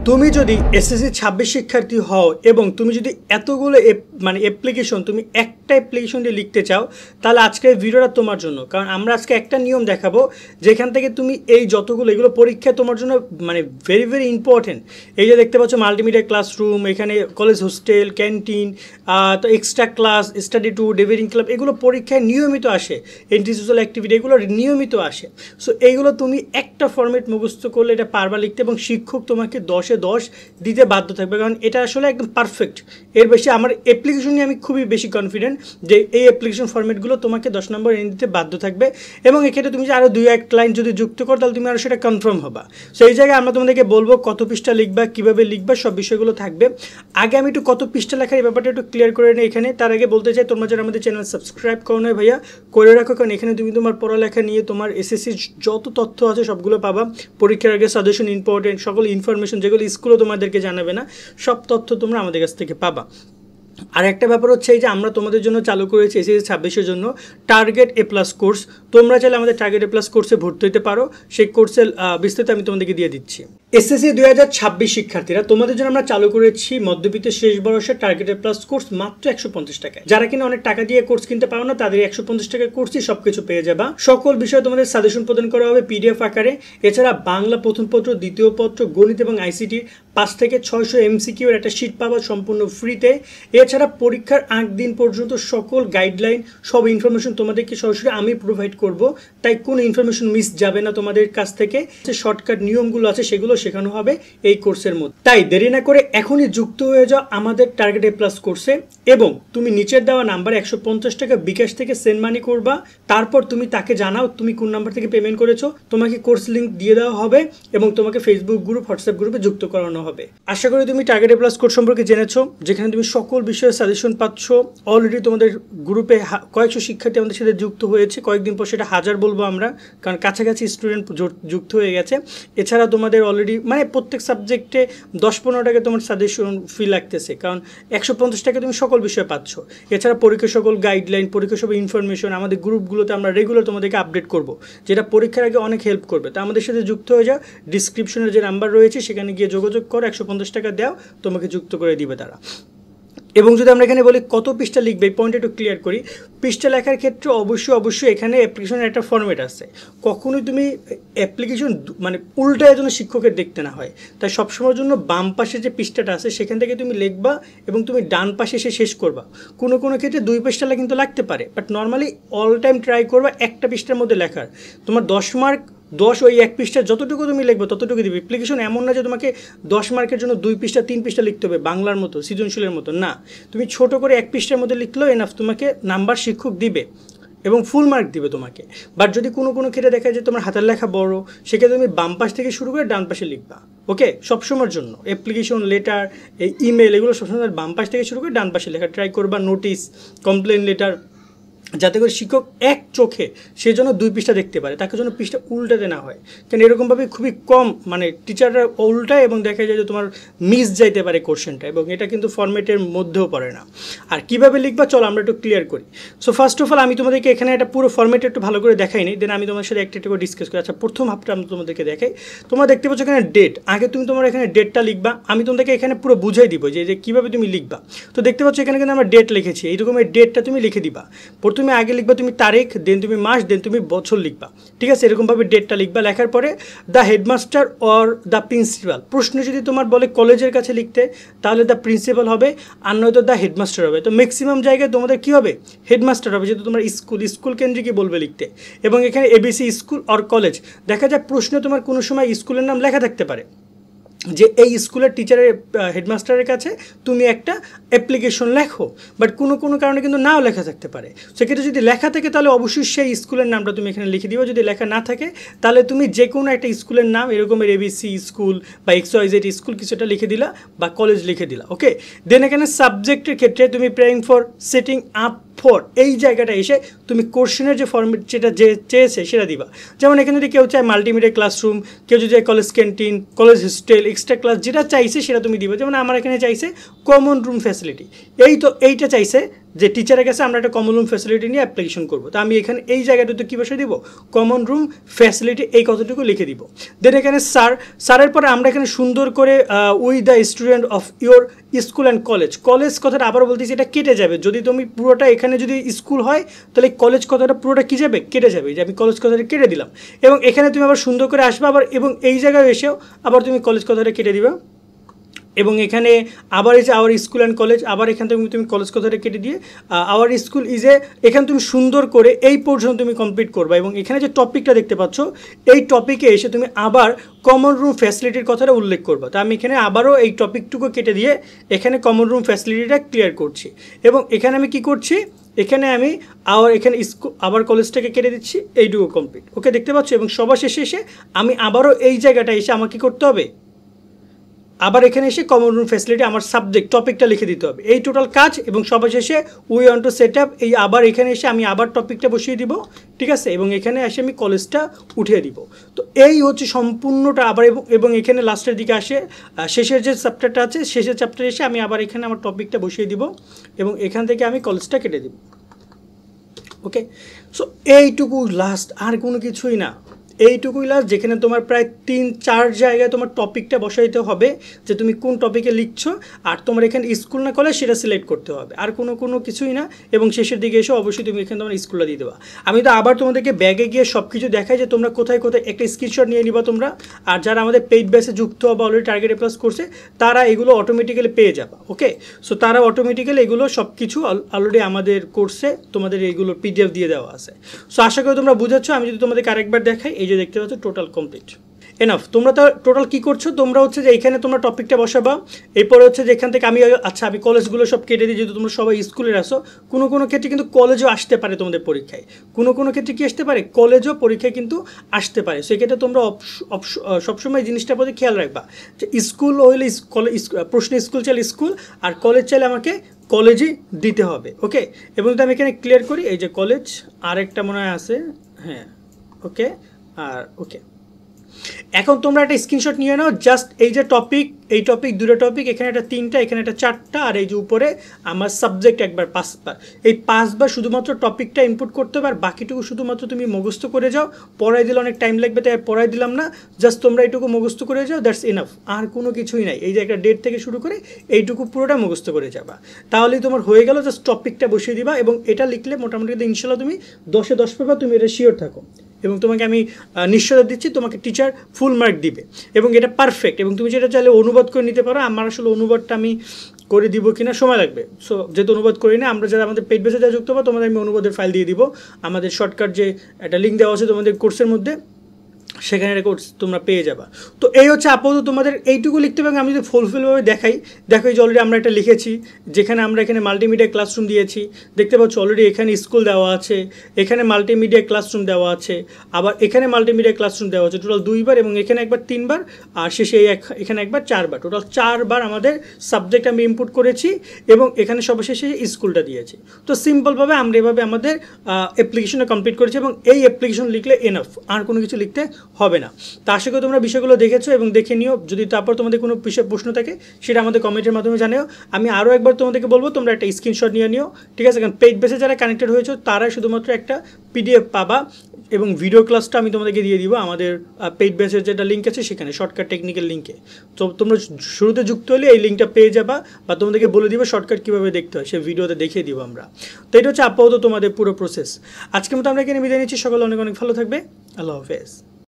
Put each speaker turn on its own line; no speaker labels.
তুমি যদি এসএসসি 26 শিক্ষার্থী হও এবং তুমি যদি এতগুলো অ্যাপ্লিকেশন তুমি একটা অ্যাপ্লিকেশন দিয়ে লিখতে চাও, তাহলে আজকের ভিডিওটা তোমার জন্য। কারণ আমরা আজকে একটা নিয়ম দেখাবো যেখান থেকে তুমি এই যতগুলো এগুলো পরীক্ষা তোমার জন্য ভেরি ভেরি ইম্পর্টেন্ট। এই যে দেখতে পাচ্ছ মাল্টিমিডিয়া ক্লাসরুম, এখানে কলেজ হোস্টেল, ক্যান্টিন, তো extra class, study tour, debating club, এগুলো পরীক্ষায় নিয়মিত আসে। ইন্ডিভিজুয়াল অ্যাক্টিভিটি এগুলো নিয়মিত আসে। সো এইগুলো তুমি একটা ফরম্যাট মুখস্থ করলে এটা পারবা লিখতে, এবং শিক্ষক তোমাকে 10-10 দিতে বাধ্য থাকবে, কারণ এটা আসলে একদম পারফেক্ট। এর বেশি আমার অ্যাপ্লিকেশন নিয়ে আমি খুবই বেশি কনফিডেন্ট যে এই অ্যাপ্লিকেশন ফরম্যাটগুলো তোমাকে 10 নম্বর এনে দিতে বাধ্য থাকবে, এবং এক্ষেত্রে তুমি যে আরও 2-1 লাইন যদি যুক্ত করো তাহলে তুমি আরও সেটা কনফার্ম হবা। সো এই জায়গায় আমরা তোমাদেরকে বলবো কত পৃষ্ঠা লিখবা, কীভাবে লিখবা, সব বিষয়গুলো থাকবে। আগে আমি একটু কত পৃষ্ঠা লেখার এই ব্যাপারটা একটু ক্লিয়ার করে নিই এখানে। তার আগে বলতে চাই, তোমরা যারা আমাদের চ্যানেল সাবস্ক্রাইব করো না ভাইয়া, করে রাখো, কারণ এখানে তুমি তোমার পড়ালেখা নিয়ে তোমার এসএসসির যত তথ্য আছে সবগুলো পাবা। পরীক্ষার আগে সাজেশন ইম্পর্টেন্ট, সকল ইনফরমেশন যেগুলো স্কুলও তোমাদেরকে জানাবে না, সব তথ্য তোমরা আমাদের কাছ থেকে পাবা। আর একটা ব্যাপার হচ্ছে এই যে আমরা তোমাদের জন্য চালু করেছি এসএসসি 26-এর জন্য টার্গেট এ প্লাস কোর্স। তোমরা চাইলে আমাদের টার্গেট এ প্লাস কোর্সে ভর্তি হতে পারো। সেই কোর্সের বিস্তারিত আমি তোমাদেরকে দিয়ে দিচ্ছি। এসএসসি 2026 শিক্ষার্থীরা, তোমাদের জন্য আমরা চালু করেছি মধ্যবিত্তের শেষ বর্ষের টার্গেট এ প্লাস কোর্স মাত্র 150 টাকায়। যারা কিনা অনেক টাকা দিয়ে কোর্স কিনতে পারো না, তাদের 150 টাকার কোর্সই সবকিছু পেয়ে যাবা। সকল বিষয়ে তোমাদের সাজেশন প্রদান করা হবে পিডিএফ আকারে। এছাড়া বাংলা প্রথম পত্র, দ্বিতীয় পত্র, গণিত এবং আইসিটি 5 থেকে 600 এমসিকিউ এর একটা শীট পাবা সম্পূর্ণ ফ্রিতে। এছাড়া পরীক্ষার 8 দিন পর্যন্ত সকল গাইডলাইন, সব ইনফরমেশন তোমাদেরকে সরাসরি আমি প্রোভাইড করব, তাই কোনো ইনফরমেশন মিস যাবে না তোমাদের কাছ থেকে। যে শর্টকাট নিয়মগুলো আছে সেগুলো শেখানো হবে এই কোর্সের মধ্যে। তাই দেরি না করে এখনই যুক্ত হয়ে যাও আমাদের টার্গেট এ প্লাস কোর্সে, এবং তুমি নিচের দেওয়া নাম্বারে 150 টাকা বিকাশ থেকে সেন্ড মানি করবা। তারপর তুমি তাকে জানাও তুমি কোন নাম্বার থেকে পেমেন্ট করেছো, তোমাকে কোর্স লিঙ্ক দিয়ে দেওয়া হবে এবং তোমাকে ফেসবুক গ্রুপ, হোয়াটসঅ্যাপ গ্রুপে যুক্ত করানো হবে। আশা করি তুমি টার্গেট এ প্লাস কোর্স সম্পর্কে জেনেছো, যেখানে তুমি সকল বিষয়ে সাজেশন পাচ্ছ। অলরেডি তোমাদের গ্রুপে কয়েকশো শিক্ষার্থী আমাদের সাথে যুক্ত হয়েছে, কয়েকদিন পর সেটা 1000 বলবো আমরা, কারণ কাছাকাছি স্টুডেন্ট যুক্ত হয়ে গেছে। এছাড়া তোমাদের অলরেডি প্রত্যেক সাবজেক্টে 10-15 টাকা তোমার সাজেশন ফি লাগতেছে, কারণ 150 টাকা তুমি সকল বিষয়ে পাচ্ছ। এছাড়া পরীক্ষার সকল গাইডলাইন, পরীক্ষার সব ইনফরমেশন আমাদের গ্রুপগুলোতে আমরা রেগুলার তোমাদেরকে আপডেট করব, যেটা পরীক্ষার আগে অনেক হেল্প করবে। তো আমাদের সাথে যুক্ত হয়ে যাও, ডিসক্রিপশনের যে নাম্বার রয়েছে সেখানে গিয়ে যোগাযোগ করো, 150 টাকা দাও, তোমাকে যুক্ত করে দিবে তারা। এবং যদি আমরা এখানে বলি কত পৃষ্ঠা লিখবে, এই পয়েন্ট একটু ক্লিয়ার করি। পৃষ্ঠা লেখার ক্ষেত্রে অবশ্যই এখানে অ্যাপ্লিকেশনের একটা ফরম্যাট আছে। কখনোই তুমি অ্যাপ্লিকেশন উল্টায় যেন শিক্ষকের দেখতে না হয়, তাই সবসময়ের জন্য বাম পাশে যে পৃষ্ঠাটা আছে সেখান থেকে তুমি লিখবা এবং তুমি ডান পাশে এসে শেষ করবা। কোনো ক্ষেত্রে 2 পৃষ্ঠা কিন্তু লাগতে পারে, but normally all time try করবা একটা পৃষ্ঠার মধ্যে লেখার। তোমার 10 মার্ক 10 ওই 1 পৃষ্ঠা যতটুকু তুমি লিখবে ততটুকু দিবে। অ্যাপ্লিকেশন এমন না যে তোমাকে 10 মার্কের জন্য 2 পৃষ্ঠা 3 পৃষ্ঠা লিখতে হবে বাংলার মতো, সৃজনশীলের মতো না। তুমি ছোট করে 1 পৃষ্ঠার মধ্যে লিখলেও এনাফ, তোমাকে নাম্বার শিক্ষক দিবে এবং ফুল মার্ক দিবে তোমাকে। বাট যদি কোনো ক্ষেত্রে দেখা যায় তোমার হাতের লেখা বড়, সেক্ষেত্রে তুমি বাম পাশ থেকে শুরু করে ডান পাশে লিখবা। ওকে, সবসময়ের জন্য অ্যাপ্লিকেশন, লেটার, ইমেল, এগুলো সবসময় বাম পাশ থেকে শুরু করে ডান পাশে লেখা ট্রাই করবা। নোটিশ, কমপ্লেন লেটার, যাতে করে শিক্ষক এক চোখে সেই জন্য 2 পৃষ্ঠা দেখতে পারে, তাকে জন্য পৃষ্ঠা উল্টাতে না হয়। কারণ এরকমভাবে খুবই কম টিচাররা উল্টায় এবং দেখা যায় যে তোমার মিস যাইতে পারে কোশ্চেনটা, এবং এটা কিন্তু ফরম্যাটের মধ্যেও পড়ে না। আর কীভাবে লিখবা চলো আমরা একটু ক্লিয়ার করি। সো ফার্স্ট অফ অল আমি তোমাদেরকে এখানে একটা পুরো ফরম্যাটে একটু ভালো করে দেখাই নি, দেন আমি তোমার সাথে একটা করে ডিসকাস করি। আচ্ছা, প্রথম হাফটা আমি তোমাদেরকে দেখাই। তোমরা দেখতে পাচ্ছ এখানে ডেট, আগে তুমি তোমার এখানে ডেটটা লিখবা। আমি তোমাদেরকে এখানে পুরো বুঝাই দিব যে কীভাবে তুমি লিখবা। তো দেখতে পাচ্ছ এখানে কিন্তু আমরা ডেট লিখেছি, এইরকম এই ডেটটা তুমি লিখে দিবা। তুমি আগে লিখবা তুমি তারিখ, দেন তুমি মাস, দেন তুমি বছর লিখবা। ঠিক আছে, এরকমভাবে ডেটটা লিখবা। লেখার পরে the headmaster or the principal, প্রশ্ন যদি তোমার বলে কলেজের কাছে লিখতে তাহলে দ্য প্রিন্সিপাল হবে, আর নয়তো দ্য হেডমাস্টার হবে। তো ম্যাক্সিমাম জায়গায় তোমাদের কী হবে, হেডমাস্টার হবে, যেহেতু তোমার স্কুল কেন্দ্রিকই বলবে লিখতে। এবং এখানে এবিসি স্কুল অর কলেজ, দেখা যায় প্রশ্নে তোমার কোনো সময় স্কুলের নাম লেখা থাকতে পারে, যে এই স্কুলের টিচারের, হেডমাস্টারের কাছে তুমি একটা অ্যাপ্লিকেশন লেখো, বাট কোনো কারণে কিন্তু নাও লেখা থাকতে পারে। সেক্ষেত্রে যদি লেখা থাকে তাহলে অবশ্যই সেই স্কুলের নামটা তুমি এখানে লিখে দিও। যদি লেখা না থাকে তাহলে তুমি যে কোনো একটা স্কুলের নাম, এরকমের এবিসি স্কুল বা XYZ স্কুল কিছুটা লিখে দিলা বা কলেজ লিখে দিলা। ওকে, দেন এখানে সাবজেক্টের ক্ষেত্রে তুমি praying for setting up for, এই জায়গাটা এসে তুমি কোশ্চেনের যে ফর্মেট যেটা চেয়েছে সেটা দিবা। যেমন এখানে যদি কেউ চায় মাল্টিমিডিয়া ক্লাসরুম, কেউ যদি চায় college canteen, college hostel, extra class, যেটা চাইছে সেটা তুমি দিবা। যেমন আমার এখানে চাইছে কমন রুম ফ্যাসিলিটি, এইটা চাইছে, যে টিচারের কাছে আমরা একটা কমন রুম ফ্যাসিলিটি নিয়ে অ্যাপ্লিকেশন করবো। তো আমি এখানে এই জায়গাটাতে কী বসে দিব, কমন রুম ফ্যাসিলিটি এই কথাটুকু লিখে দিব। দেন এখানে স্যারের পরে আমরা এখানে সুন্দর করে we the student of your school and college কথাটা আবারও বলতেছি, এটা কেটে যাবে যদি তুমি পুরোটা এখানে যদি স্কুল হয় তাহলে কলেজ কথাটা পুরোটা কী যাবে, কেটে যাবে। যে আমি কলেজ কথাটা কেটে দিলাম এবং এখানে তুমি আবার সুন্দর করে আসবে আবার, এবং এই জায়গায় এসেও আবার তুমি কলেজ কথাটা কেটে দিবে এবং এখানে আবার এই যে আওয়ার স্কুল অ্যান্ড কলেজ, আবার এখান থেকে তুমি কলেজ কথাটা কেটে দিয়ে আওয়ার স্কুল ইজ এ, এখানে তুমি সুন্দর করে এই পোর্শন তুমি কমপ্লিট করবা এবং এখানে যে টপিকটা দেখতে পাচ্ছ এই টপিকে এসে তুমি আবার কমন রুম ফ্যাসিলিটির কথাটা উল্লেখ করবা। তো আমি এখানে আবারও এই টপিকটুকু কেটে দিয়ে এখানে কমন রুম ফ্যাসিলিটিটা ক্লিয়ার করছি এবং এখানে আমি কি করছি, এখানে আমি এখানে আবার কলেজটাকে কেটে দিচ্ছি, এইটুকু কমপ্লিট। ওকে, দেখতে পাচ্ছ। এবং সবার শেষে এসে আমি আবারও এই জায়গাটা এসে আমাকে কী করতে হবে, আবার এখানে এসে কমন রুম ফ্যাসিলিটি আমার সাবজেক্ট টপিকটা লিখে দিতে হবে, এই টোটাল কাজ। এবং সবার শেষে we want to set up, এই আবার এখানে এসে আমি আবার টপিকটা বসিয়ে দিব, ঠিক আছে, এবং এখানে এসে আমি কলেজটা উঠিয়ে দিব। তো এই হচ্ছে সম্পূর্ণটা আবার, এবং এখানে লাস্টের দিকে আসে শেষের যে চ্যাপ্টারটা আছে, শেষের চ্যাপ্টারে এসে আমি আবার এখানে আমার টপিকটা বসিয়ে দিব এবং এখান থেকে আমি কলেজটা কেটে দিব। ওকে, সো এইটুকু লাস্ট, আর কোনো কিছুই না, এইটুকুই লাস্ট, যেখানে তোমার প্রায় 3-4 জায়গায় তোমার টপিকটা বসাইতে হবে যে তুমি কোন টপিকে লিখছো, আর তোমার এখানে স্কুল না কলেজ সেটা সিলেক্ট করতে হবে, আর কোনো কিছুই না। এবং শেষের দিকে এসে অবশ্যই তুমি এখানে তোমার স্কুলটা দিয়ে দেবা। আমি তো আবার তোমাদেরকে ব্যাগে গিয়ে সব কিছু দেখাই যে তোমরা কোথায় কোথায় একটা স্ক্রিনশট নিয়ে নিবা তোমরা, আর যারা আমাদের পেইড বেসে যুক্ত বা অলরেডি টার্গেট প্লাস করছে তারা এগুলো অটোমেটিক্যালি পেয়ে যাবা। ওকে, সো তারা অটোমেটিক্যালি এগুলো সব কিছু অলরেডি আমাদের কোর্সে তোমাদের এইগুলোর PDF দিয়ে দেওয়া আছে। সো আশা করি তোমরা বুঝাচ্ছ। আমি যদি তোমাদেরকে আরেকবার দেখাই, এই যে দেখতে পাচ্ছ টোটাল কমপ্লিট। এনাফ। তোমরা তো টোটাল কী করছো, তোমরা হচ্ছে যে এখানে তোমরা টপিকটা বসাবা, এরপরে হচ্ছে যে এখান থেকে আমি আমি কলেজগুলো সব কেটে দিই, যেহেতু তোমরা সবাই স্কুলের আসো। কোনো ক্ষেত্রে কিন্তু কলেজও আসতে পারে তোমাদের পরীক্ষায়, কোনো ক্ষেত্রে কী আসতে পারে, কলেজও পরীক্ষায় কিন্তু আসতে পারে। সেক্ষেত্রে তোমরা সবসময় জিনিসটার প্রতি খেয়াল রাখবা যে স্কুল হইলে প্রশ্ন স্কুল চাইলে স্কুল, আর কলেজ চাইলে আমাকে কলেজই দিতে হবে। ওকে, এবং যদি আমি এখানে ক্লিয়ার করি, এই যে কলেজ আরেকটা মনে হয় আছে, হ্যাঁ, ওকে, আর ওকে। এখন তোমরা একটা স্ক্রিনশট নিয়ে নাও, জাস্ট এই যে টপিক, এই টপিক, দুটো টপিক, এখানে একটা 3টা, এখানে একটা 4টা, আর এই যে উপরে আমার সাবজেক্ট একবার 5বার, এই 5বার শুধুমাত্র টপিকটা ইনপুট করতে হবে, আর বাকিটুকু শুধুমাত্র তুমি মুখস্থ করে যাও। পড়াই দিলে অনেক টাইম লাগবে, তাই পড়াই দিলাম না, জাস্ট তোমরা এইটুকু মুখস্থ করে যাও, দ্যাটস ইনাফ, আর কোনো কিছুই নাই। এই যে একটা ডেট থেকে শুরু করে এইটুকু পুরোটা মুখস্থ করে যাবা, তাহলেই তোমার হয়ে গেল। জাস্ট টপিকটা বসিয়ে দিবা এবং এটা লিখলে মোটামুটি ইনশাল্লাহ তুমি 10-এ 10 পাবা, তুমি এটা শিওর থাকো। এবং তোমাকে আমি নিশ্চয়তা দিচ্ছি তোমাকে টিচার ফুল মার্ক দিবে এবং এটা পারফেক্ট। এবং তুমি যেটা চাইলে অনুবাদ করে নিতে পারো। আমার আসলে অনুবাদটা আমি করে দিব কিনা সময় লাগবে, সো যেহেতু অনুবাদ করি না, আমরা যারা আমাদের পেইড বেসে যা যুক্ত হবো তোমাদের আমি অনুবাদের ফাইল দিয়ে দিব। আমাদের শর্টকাট যে একটা লিঙ্ক দেওয়া আছে তোমাদের কোর্সের মধ্যে, সেখানে এটা কোর্স তোমরা পেয়ে যাবা। তো এই হচ্ছে আপাতত তোমাদের এইটুকু লিখতে হবে। আমি যদি ফুলফিলভাবে দেখাই, দেখো এই যে অলরেডি আমরা একটা লিখেছি, যেখানে আমরা এখানে মাল্টিমিডিয়া ক্লাসরুম দিয়েছি, দেখতে পাচ্ছ অলরেডি এখানে স্কুল দেওয়া আছে, এখানে মাল্টিমিডিয়া ক্লাসরুম দেওয়া আছে, আবার এখানে মাল্টিমিডিয়া ক্লাসরুম দেওয়া আছে টোটাল 2বার, এবং এখানে একবার 3বার, আর শেষে এখানে একবার 4বার, টোটাল 4বার আমাদের সাবজেক্ট আমি ইনপুট করেছি এবং এখানে সর্বশেষে স্কুলটা দিয়েছি। তো সিম্পলভাবে আমরা এভাবে আমাদের অ্যাপ্লিকেশনটা কমপ্লিট করেছি এবং এই অ্যাপ্লিকেশন লিখলে এনাফ, আর কোনো কিছু লিখতে হবে না। তা আশা করি তোমরা বিষয়গুলো দেখেছো এবং দেখে নিও। যদি তারপর তোমাদের কোনো বিষয়ে প্রশ্ন থাকে সেটা আমাদের কমেন্টের মাধ্যমে জানিও। আমি আরও একবার তোমাদেরকে বলবো তোমরা একটা স্ক্রিনশট নিয়ে নিও, ঠিক আছে? কারণ পেইড বেসে যারা কানেক্টেড হয়েছো তারাই শুধুমাত্র একটা PDF পাবা এবং ভিডিও ক্লাসটা আমি তোমাদেরকে দিয়ে দিব আমাদের পেইড বেসের যেটা লিঙ্ক আছে সেখানে, শর্টকাট টেকনিক্যাল লিঙ্কে। তো তোমরা শুরুতে যুক্ত হলে এই লিঙ্কটা পেয়ে যাবা, বা তোমাদেরকে বলে দিব শর্টকাট কীভাবে দেখতে হয়, সে ভিডিওতে দেখিয়ে দিব আমরা। তো এটা হচ্ছে আপাতত তোমাদের পুরো প্রসেস। আজকের মতো আমরা এখানে বিদায় নিচ্ছি। সকলে অনেক অনেক ভালো থাকবে। আল্লাহ হাফেজ।